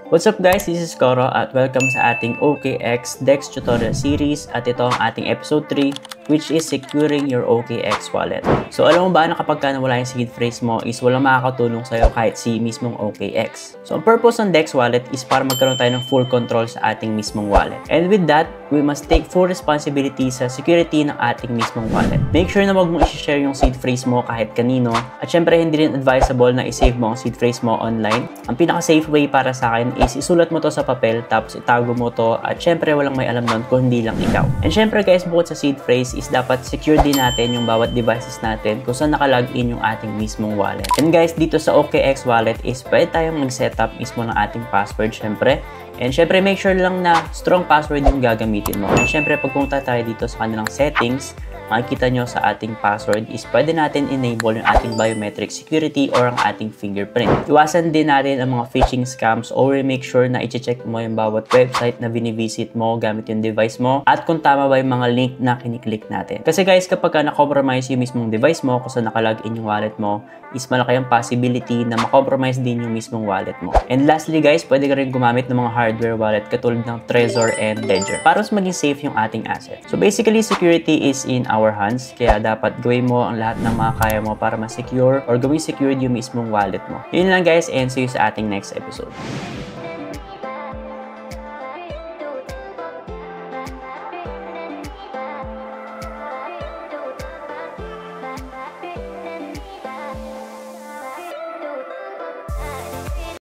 What's up guys, this is Koro at welcome sa ating OKX Dex tutorial series at ito ang ating episode 3 which is securing your OKX wallet. So alam mo ba na kapag nawala yung seed phrase mo is walang makakatulong sa'yo kahit si mismong OKX. So ang purpose ng Dex wallet is para magkaroon tayo ng full control sa ating mismong wallet. And with that, we must take full responsibility sa security ng ating mismong wallet. Make sure na wag mo i-share yung seed phrase mo kahit kanino at syempre hindi rin advisable na i-save mo ang seed phrase mo online. Ang pinaka-safe way para sa akin is isulat mo to sa papel tapos itago mo to at syempre walang may alam nun kung hindi lang ikaw. And syempre guys, bukod sa seed phrase is dapat secure din natin yung bawat devices natin kung saan nakalagin yung ating mismong wallet. And guys, dito sa OKX wallet is pwede tayong mag-setup mismo ng ating password syempre. And syempre make sure lang na strong password yung gagamitin mo. And syempre pag pumunta tayo dito sa kanilang settings, makikita nyo sa ating password is pwede natin enable yung ating biometric security or ang ating fingerprint. Iwasan din natin ang mga phishing scams or make sure na i-check mo yung bawat website na binivisit mo gamit yung device mo at kung tama ba yung mga link na kiniklik natin. Kasi guys, kapag na-compromise yung mismong device mo kung saan nakalagin yung wallet mo, is malaki ang possibility na ma-compromise din yung mismong wallet mo. And lastly guys, pwede ka rin gumamit ng mga hardware wallet katulad ng Trezor and Ledger para mas maging safe yung ating asset. So basically, security is in our hands, kaya dapat gawin mo ang lahat ng mga kaya mo para ma-secure or gawing secured yung mismong wallet mo. Yun lang guys, and see you sa ating next episode.